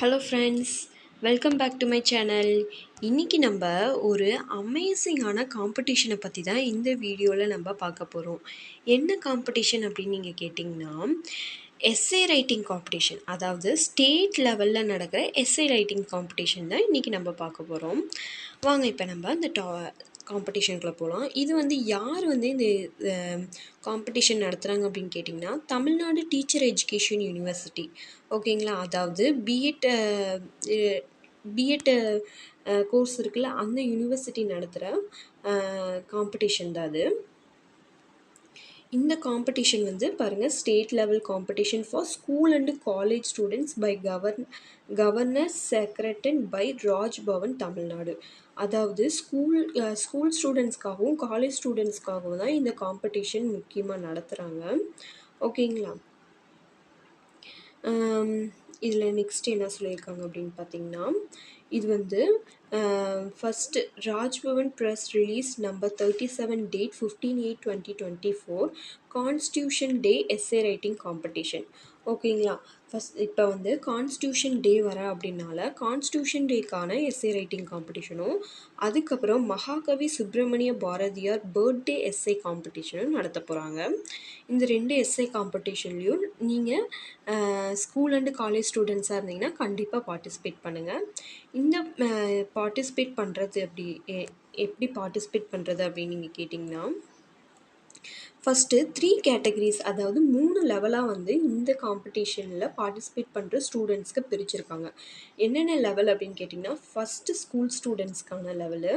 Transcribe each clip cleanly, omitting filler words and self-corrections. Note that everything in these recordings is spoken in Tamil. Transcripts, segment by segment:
Hello friends, welcome back to my channel. இன்றைக்கி நம்ம ஒரு அமேசிங்கான காம்படிஷனை பற்றி தான் இந்த வீடியோவில் நம்ம பார்க்க போகிறோம். என்ன காம்படிஷன் அப்படின்னு நீங்கள் கேட்டிங்கன்னா, எஸ்ஏ ரைட்டிங் காம்படிஷன். அதாவது ஸ்டேட் லெவலில் நடக்கிற எஸ்ஏ ரைட்டிங் காம்படிஷன் தான் இன்றைக்கி நம்ம பார்க்க போகிறோம். வாங்க இப்போ நம்ம அந்த காம்படிஷனுக்குள்ளே போகலாம். இது யார் இந்த காம்படிஷன் நடத்துகிறாங்க அப்படின்னு கேட்டிங்கன்னா, தமிழ்நாடு டீச்சர் எஜுகேஷன் யூனிவர்சிட்டி. ஓகேங்களா? அதாவது பிஎட் கோர்ஸ் இருக்குல்ல, அந்த யூனிவர்சிட்டி நடத்துகிற காம்படிஷன் தான் அது. இந்த காம்படிஷன் பாருங்கள், state level competition for school and college students by governor secretary by Raj Bhavan Tamil Nadu. அதாவது ஸ்கூல் ஸ்டூடெண்ட்ஸ்க்காகவும் காலேஜ் ஸ்டூடெண்ட்ஸ்க்காகவும் தான் இந்த காம்படிஷன் முக்கியமாக நடத்துகிறாங்க. ஓகேங்களா? இதில் நெக்ஸ்ட் என்ன சொல்லியிருக்காங்க அப்படின்னு பார்த்தீங்கன்னா, இது first Raj Bhavan press release number 37 date 15/8/2024 constitution day essay writing competition. ஓகேங்களா? இப்போ கான்ஸ்டியூஷன் டே வர அப்படின்னால கான்ஸ்டியூஷன் டேக்கான எஸ்ஏ ரைட்டிங் காம்படிஷனும், அதுக்கப்புறம் மகாகவி சுப்பிரமணிய பாரதியார் பர்த்டே எஸ்ஏ காம்படிஷனும் நடத்த போகிறாங்க. இந்த 2 எஸ்ஏ காம்படிஷன்லேயும் நீங்கள் ஸ்கூல் அண்டு காலேஜ் ஸ்டூடெண்ட்ஸாக இருந்தீங்கன்னா கண்டிப்பாக பார்ட்டிசிபேட் பண்ணுங்கள். இந்த பார்ட்டிசிபேட் பண்ணுறது எப்படி பார்ட்டிசிபேட் பண்ணுறது அப்படின்னு நீங்கள் கேட்டிங்கன்னா, ஃபஸ்ட்டு 3 கேட்டகரிஸ், அதாவது 3 லெவலாக இந்த காம்படிஷனில் பார்ட்டிசிபேட் பண்ணுற ஸ்டூடெண்ட்ஸ்க்கு பிரிச்சுருக்காங்க. என்னென்ன லெவல் அப்படின்னு கேட்டிங்கன்னா, ஃபஸ்ட்டு ஸ்கூல் ஸ்டூடெண்ட்ஸ்க்கான லெவலு,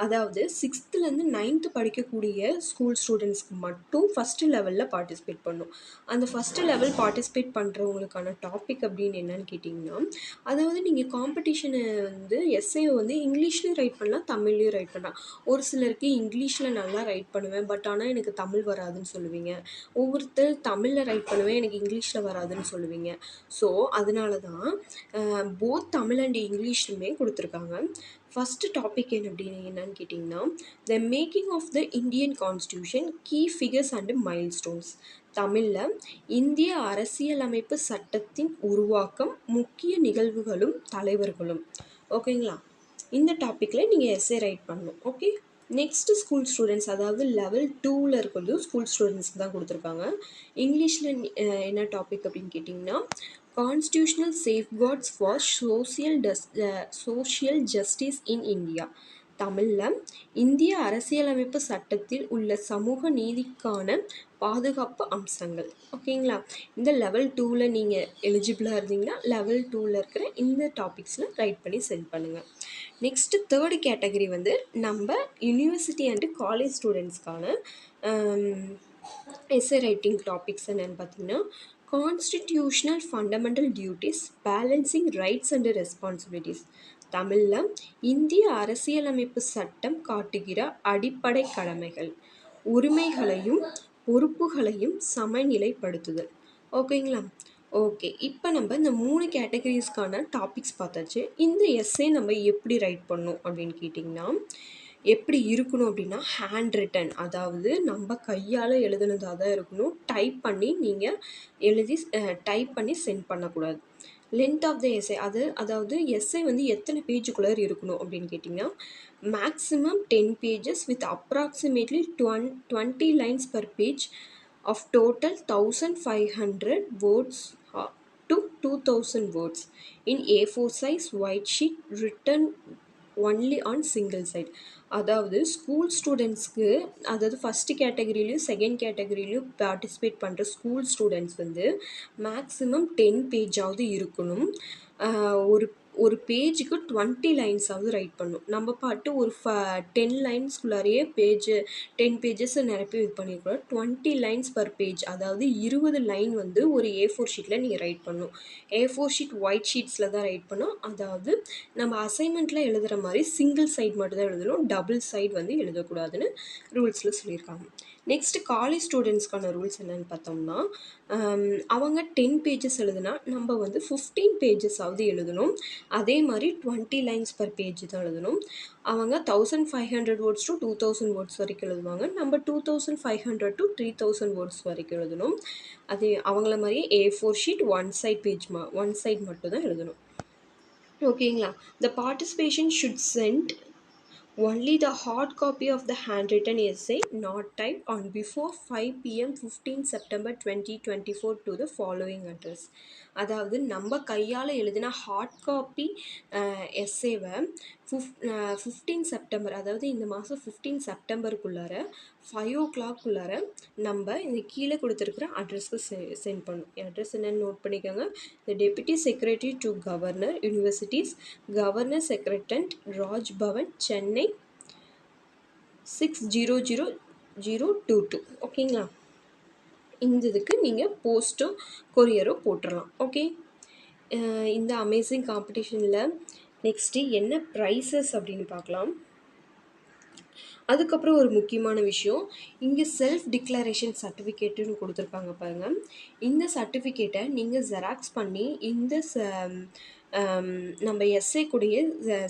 அதாவது 6th-லேருந்து 9th படிக்கக்கூடிய ஸ்கூல் ஸ்டூடெண்ட்ஸ்க்கு மட்டும் ஃபஸ்ட்டு லெவலில் பார்ட்டிசிபேட் பண்ணணும். அந்த ஃபஸ்ட்டு லெவல் பார்ட்டிசிபேட் பண்ணுறவங்களுக்கான டாபிக் அப்படின்னு என்னன்னு கேட்டிங்கன்னா, அதாவது நீங்கள் காம்படிஷனை எஸ்ஏ இங்கிலீஷ்லேயும் ரைட் பண்ணலாம், தமிழ்லேயும் ரைட் பண்ணலாம். ஒரு சிலருக்கு இங்கிலீஷில் நல்லா ரைட் பண்ணுவேன், பட் ஆனால் எனக்கு தமிழ் வராதுன்னு சொல்லுவீங்க. ஒவ்வொருத்தர் தமிழில் ரைட் பண்ணுவேன், எனக்கு இங்கிலீஷில் வராதுன்னு சொல்லுவீங்க. ஸோ அதனால தான் போத் தமிழ் அண்ட் இங்கிலீஷ்லுமே கொடுத்துருக்காங்க. ஃபஸ்ட்டு டாபிக் என்னன்னு கேட்டிங்கன்னா, the making of the Indian constitution key figures and milestones. தமிழில் இந்திய அரசியலமைப்பு சட்டத்தின் உருவாக்கம், முக்கிய நிகழ்வுகளும் தலைவர்களும். ஓகேங்களா? இந்த டாப்பிக்கில் நீங்கள் எஸ்ஏ ரைட் பண்ணணும். ஓகே. நெக்ஸ்ட்டு ஸ்கூல் ஸ்டூடெண்ட்ஸ், அதாவது லெவல் 2ல் இருக்கிறதும் ஸ்கூல் ஸ்டூடெண்ட்ஸ்க்கு தான் கொடுத்துருக்காங்க. இங்கிலீஷில் என்ன டாபிக் அப்படின்னு கேட்டிங்கன்னா, constitutional safeguards for social justice in India. தமிழில் இந்திய அரசியலமைப்பு சட்டத்தில் உள்ள சமூக நீதிக்கான பாதுகாப்பு அம்சங்கள். ஓகேங்களா? இந்த லெவல் 2ல் நீங்கள் எலிஜிபிளாக இருந்தீங்கன்னா லெவல் 2ல் இருக்கிற இந்த டாபிக்ஸில் ரைட் பண்ணி சென்ட் பண்ணுங்கள். நெக்ஸ்ட்டு தேர்டு கேட்டகரி நம்ம யூனிவர்சிட்டி அண்டு காலேஜ் ஸ்டூடெண்ட்ஸ்க்கான எஸ்ஏ ரைட்டிங் டாபிக்ஸ் என்னென்னு பார்த்தீங்கன்னா, constitutional fundamental duties, balancing rights and responsibilities. தமிழில் இந்திய அரசியலமைப்பு சட்டம் காட்டுகிற அடிப்படை கடமைகள், உரிமைகளையும் பொறுப்புகளையும் சமநிலைப்படுத்துதல். ஓகேங்களா? ஓகே. இப்போ நம்ம இந்த 3 கேட்டகரிஸ்க்கான டாபிக்ஸ் பார்த்தாச்சு. இந்த எஸ்ஸே நம்ம எப்படி ரைட் பண்ணணும் அப்படின்னு கேட்டிங்கன்னா, எப்படி இருக்கணும் அப்படின்னா, ஹேண்ட் ரிட்டன், அதாவது நம்ம கையால் எழுதுனதாக தான் இருக்கணும். டைப் பண்ணி நீங்கள் டைப் பண்ணி சென்ட் பண்ணக்கூடாது. லென்த் ஆஃப் த எஸ்ஸே, அதாவது எஸ்ஸே எத்தனை பேஜுக்குள்ளே இருக்கணும் அப்படின்னு கேட்டிங்கன்னா, maximum 10 pages with approximately 20 lines per page of total 1500 words to 2000 words in A4 size white sheet written only on single side. அதாவது ஸ்கூல் ஸ்டூடெண்ட்ஸ்க்கு, அதாவது ஃபஸ்ட்டு கேட்டகரிலையும் செகண்ட் கேட்டகரிலையும் பார்ட்டிசிபேட் பண்ணுற ஸ்கூல் ஸ்டூடெண்ட்ஸ் மேக்ஸிமம் 10 பேஜாவது இருக்கணும். ஒரு பேஜுக்கு 20 லைன்ஸாவது ரைட் பண்ணணும். நம்ம பாட்டு ஒரு 10 லைன்ஸ்குள்ளாரையே 10 பேஜஸ் நிரப்பி இது பண்ணிக்கூடாது. 20 லைன்ஸ் பர் பேஜ், அதாவது 20 லைன் ஒரு A4 ஷீட்டில் நீங்கள் ரைட் பண்ணணும். A4 ஷீட் ஒயிட் ஷீட்ஸில் தான் ரைட் பண்ணணும். அதாவது நம்ம அசைன்மெண்ட்டில் எழுதுகிற மாதிரி சிங்கிள் சைட் மட்டும் தான் எழுதணும், டபுள் சைட் எழுதக்கூடாதுன்னு ரூல்ஸில் சொல்லியிருக்காங்க. நெக்ஸ்ட்டு காலேஜ் ஸ்டூடெண்ட்ஸ்க்கான ரூல்ஸ் என்னென்னு பார்த்தோம்னா, அவங்க 10 பேஜஸ் எழுதுனா நம்ம 15 பேஜஸாவது எழுதணும். அதே மாதிரி 20 லைன்ஸ் பர் பேஜ் தான் எழுதணும். அவங்க 1500 words to 2000 words வரைக்கும் எழுதுவாங்க. நம்ம 2500 to 3000 words வரைக்கும் எழுதணும். அதே அவங்கள மாதிரியே A4 ஷீட் ஒன் சைட் மட்டும் தான் எழுதணும். ஓகேங்களா? The participation should send only the hard copy of the handwritten essay not typed on before 5 p.m. 15 September 2024 to the following address. அதாவது நம்ம கையால் எழுதின ஹார்ட் காப்பி எஸ்ஸேவை 15 செப்டம்பர், அதாவது இந்த மாதம் 15 செப்டம்பருக்குள்ளார 5 o'clock நம்ம இந்த கீழே கொடுத்துருக்குற அட்ரஸ்க்கு சென்ட் பண்ணணும். அட்ரஸ் என்னன்னு நோட் பண்ணிக்கோங்க. The deputy secretary to governor universities, governor secretariat, Raj Bhavan, Chennai 600022. ஓகேங்களா? இந்த இதுக்கு நீங்கள் போஸ்ட்டோ கொரியரோ போட்டுடலாம். ஓகே, இந்த அமேசிங் காம்படிஷனில் நெக்ஸ்ட்டு என்ன ப்ரைஸஸ் அப்படின்னு பார்க்கலாம். அதுக்கப்புறம் ஒரு முக்கியமான விஷயம், இங்கே செல்ஃப் டிக்ளரேஷன் சர்டிஃபிகேட்டுன்னு கொடுத்துருக்காங்க பாருங்கள். இந்த சர்டிஃபிகேட்டை நீங்கள் ஜெராக்ஸ் பண்ணி இந்த நம்ம எஸ்ஏ கூடயே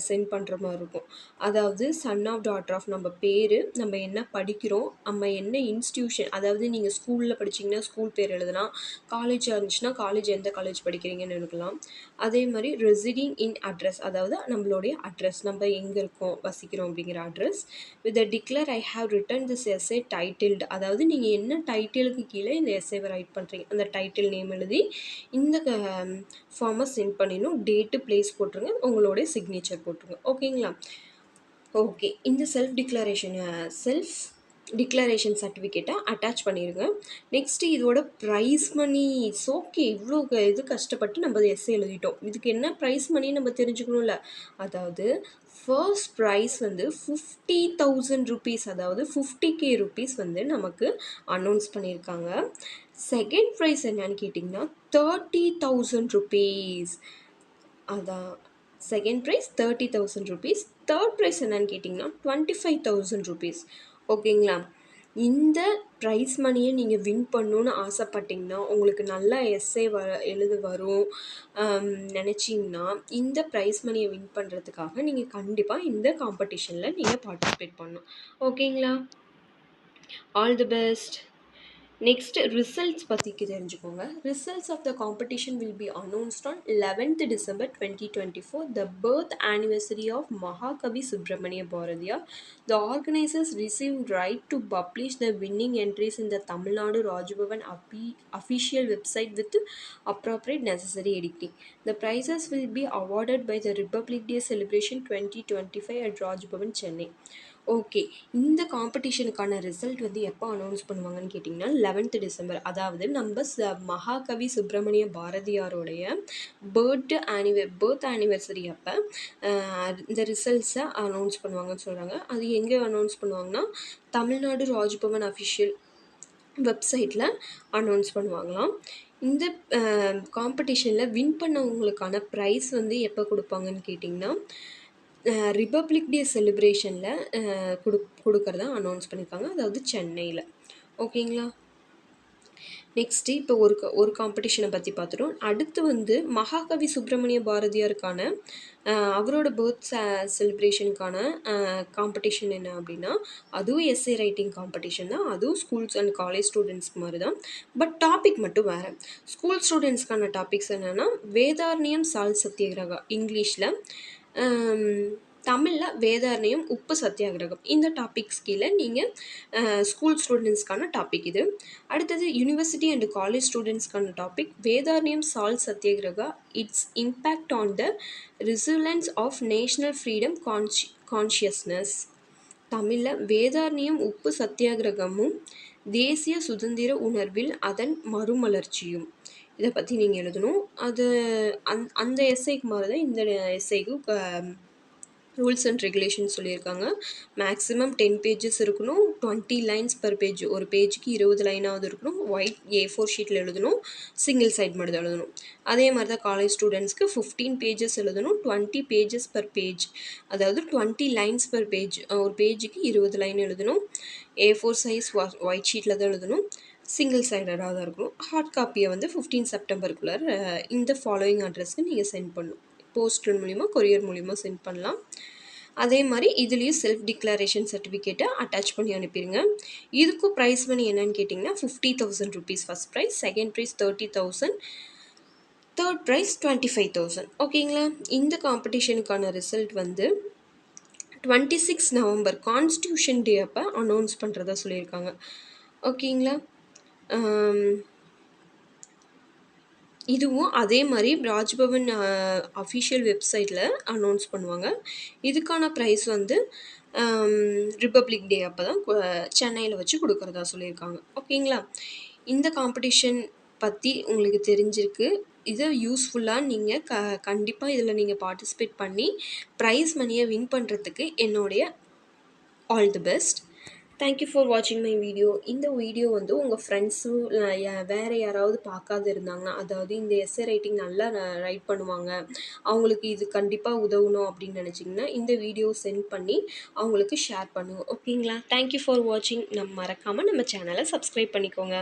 சென்ட் பண்ணுற மாதிரி இருக்கும். அதாவது சன் ஆஃப் டாட்டர் ஆஃப் நம்ம பேர், நம்ம என்ன படிக்கிறோம், நம்ம என்ன இன்ஸ்டியூஷன், அதாவது நீங்கள் ஸ்கூலில் படிச்சிங்கன்னா ஸ்கூல் பேர் எழுதலாம், காலேஜ் இருந்துச்சுன்னா காலேஜ் எந்த காலேஜ் படிக்கிறீங்கன்னு எழுதலாம். அதே மாதிரி ரெசிடிங் இன் அட்ரஸ், அதாவது நம்மளுடைய அட்ரஸ், நம்ம எங்கே இருக்கோம் வசிக்கிறோம் அப்படிங்கிற address. With declare I have written this S A titled, அதாவது நீங்கள் என்ன டைட்டிலுக்கு கீழே இந்த எஸ்ஏவை ரைட் பண்ணுறீங்க அந்த டைட்டில் நேம் எழுதி இந்த ஃபார்மை சென்ட் பண்ணிடணும். டேட்டு பிளேஸ் போட்டுருங்க, உங்களுடைய சிக்னேச்சர் போட்டுருங்க. ஓகேங்களா? ஓகே, இந்த செல்ஃப் டிக்ளரேஷன் சர்டிஃபிகேட்டை அட்டாச் பண்ணிடுங்க. நெக்ஸ்ட்டு இதோட ப்ரைஸ் மணி. இட்ஸ் ஓகே, இவ்வளோ இது கஷ்டப்பட்டு நம்ம எஸ்ஏ எழுதிட்டோம், இதுக்கு என்ன ப்ரைஸ் மணி நம்ம தெரிஞ்சுக்கணும்ல. அதாவது ஃபர்ஸ்ட் ப்ரைஸ் வந்து 50,000 rupees, அதாவது 50K rupees வந்து நமக்கு அனௌன்ஸ் பண்ணியிருக்காங்க. செகண்ட் ப்ரைஸ் என்னன்னு கேட்டிங்கன்னா 30,000 rupees. அதான் second prize 30,000 rupees. Third prize என்னன்னு கேட்டிங்கன்னா 25,000 rupees. ஓகேங்களா? இந்த ப்ரைஸ் மணியை நீங்கள் வின் பண்ணணுன்னு ஆசைப்பட்டிங்கன்னா, உங்களுக்கு நல்லா எஸ்ஏ எழுத வரும் நினச்சிங்கன்னா, இந்த ப்ரைஸ் மணியை வின் பண்ணுறதுக்காக நீங்கள் கண்டிப்பாக இந்த காம்படிஷனில் நீங்கள் பார்ட்டிசிபேட் பண்ணணும். ஓகேங்களா? All the best. Next results பற்றிக்கு தெரிஞ்சுக்கோங்க. Results of the competition will be announced on 11th December 2024, the birth anniversary of Mahakavi Subramania Bharatiya. The organizers received right to publish the winning entries in the Tamil Nadu Raj Bhavan official website with appropriate necessary editing. The prizes will be awarded by the Republic Day Celebration 2025 at Raj Bhavan, Chennai. Okay, இந்த காம்படிஷனுக்கான ரிசல்ட் வந்து எப்போ அனௌன்ஸ் பண்ணுவாங்கன்னு கேட்டிங்கன்னா 11th December, அதாவது நம்ம மகாகவி சுப்பிரமணிய பாரதியாரோடைய பர்த் ஆனிவர்சரி அப்போ இந்த ரிசல்ட்ஸை அனௌன்ஸ் பண்ணுவாங்கன்னு சொல்கிறாங்க. அது எங்கே அனௌன்ஸ் பண்ணுவாங்கன்னா தமிழ்நாடு ராஜ்பவன் அஃபிஷியல் வெப்சைட்டில் அனௌன்ஸ் பண்ணுவாங்களாம். இந்த காம்படிஷனில் வின் பண்ணவங்களுக்கான ப்ரைஸ் வந்து எப்போ கொடுப்பாங்கன்னு கேட்டிங்கன்னா ரிபப்ளிக் டே செலிப்ரேஷனில் கொடுக்கறதா அனௌன்ஸ் பண்ணியிருக்காங்க, அதாவது சென்னையில். ஓகேங்களா? நெக்ஸ்ட்டு இப்போ ஒரு காம்படிஷனை பற்றி பார்த்துட்டோம். அடுத்து வந்து மகாகவி சுப்பிரமணிய பாரதியாருக்கான அவரோட பர்த் செலிப்ரேஷனுக்கான காம்படிஷன் என்ன அப்படின்னா, அதுவும் எஸ்ஏ ரைட்டிங் காம்படிஷன் தான். அதுவும் ஸ்கூல்ஸ் அண்ட் காலேஜ் ஸ்டூடெண்ட்ஸ்க்கு மாதிரி தான், பட் டாபிக் மட்டும் வேறு. ஸ்கூல் ஸ்டூடெண்ட்ஸ்க்கான டாபிக்ஸ் என்னென்னா வேதாரண்யம் சால்ட் சத்தியகிரகா இங்கிலீஷில், தமிழில் வேதாரண்யம் உப்பு சத்தியாகிரகம். இந்த டாபிக்ஸ் கீழே நீங்கள் ஸ்கூல் ஸ்டூடெண்ட்ஸ்க்கான டாபிக் இது. அடுத்தது யூனிவர்சிட்டி அண்ட் காலேஜ் ஸ்டூடெண்ட்ஸ்க்கான topic Vedaranyam salt Satyagraha, its impact on the resilience of national freedom consciousness. தமிழில் வேதாரண்யம் உப்பு சத்தியாகிரகமும் தேசிய சுதந்திர உணர்வில் அதன் மறுமலர்ச்சியும். இதை பற்றி நீங்கள் எழுதணும். அது அந்த எஸ்ஐக்கு மாதிரி தான் இந்த எஸ்ஐக்கு ரூல்ஸ் அண்ட் ரெகுலேஷன் சொல்லியிருக்காங்க. மேக்ஸிமம் 10 pages இருக்கணும், 20 lines per page. ஒரு பேஜுக்கு 20 லைனாவது இருக்கணும். ஒயிட் A4 ஷீட்டில் எழுதணும், சிங்கிள் சைட் மட்டும் எழுதணும். அதே மாதிரி தான் காலேஜ் ஸ்டூடெண்ட்ஸ்க்கு 15 pages எழுதணும், 20 pages per page, அதாவது 20 lines per page. ஒரு பேஜுக்கு 20 லைன் எழுதணும், A4 சைஸ் ஒயிட் ஷீட்டில் தான் எழுதணும், சிங்கிள் சைடடாக தான் இருக்கணும். ஹார்ட் காப்பியை வந்து 15 செப்டம்பருக்குள்ளே இந்த ஃபாலோயிங் அட்ரஸ்க்கு நீங்கள் சென்ட் பண்ணணும். போஸ்டல் மூலிமா கொரியர் மூலிமா சென்ட் பண்ணலாம். அதே மாதிரி இதுலேயும் செல்ஃப் டிக்ளரேஷன் சர்டிஃபிகேட்டை அட்டாச் பண்ணி அனுப்பிடுங்க. இதுக்கும் ப்ரைஸ் மணி என்னன்னு கேட்டிங்கன்னா 50,000 rupees first prize, second prize 30,000, third prize 25,000. ஓகேங்களா? இந்த காம்படிஷனுக்கான ரிசல்ட் வந்து 26 நவம்பர் கான்ஸ்டியூஷன் டே அப்போ அனௌன்ஸ் பண்ணுறதா சொல்லியிருக்காங்க. ஓகேங்களா? இதுவும் அதே மாதிரி ராஜ்பவன் அஃபிஷியல் வெப்சைட்டில் அனௌன்ஸ் பண்ணுவாங்க. இதுக்கான ப்ரைஸ் வந்து ரிப்பப்ளிக் டே அப்போ தான் சென்னையில் வச்சு கொடுக்குறதா சொல்லியிருக்காங்க. ஓகேங்களா? இந்த காம்படிஷன் பற்றி உங்களுக்கு தெரிஞ்சிருக்கு. இதை யூஸ்ஃபுல்லாக நீங்கள் கண்டிப்பாக இதில் நீங்கள் பார்ட்டிசிபேட் பண்ணி ப்ரைஸ் மணியை வின் பண்ணுறதுக்கு என்னுடைய all the best. Thank you for வாட்சிங் மை வீடியோ. இந்த வீடியோ வந்து உங்கள் ஃப்ரெண்ட்ஸும் வேறு யாராவது பார்க்காது இருந்தாங்கன்னா, அதாவது இந்த எஸ்ஏ ரைட்டிங் நல்லா ரைட் பண்ணுவாங்க, அவங்களுக்கு இது கண்டிப்பாக உதவணும் அப்படின்னு நினச்சிங்கன்னா இந்த வீடியோ சென்ட் பண்ணி அவங்களுக்கு ஷேர் பண்ணுங்கள். ஓகேங்களா? தேங்க்யூ ஃபார் வாட்சிங். மறக்காமல் நம்ம சேனலை சப்ஸ்கிரைப் பண்ணிக்கோங்க.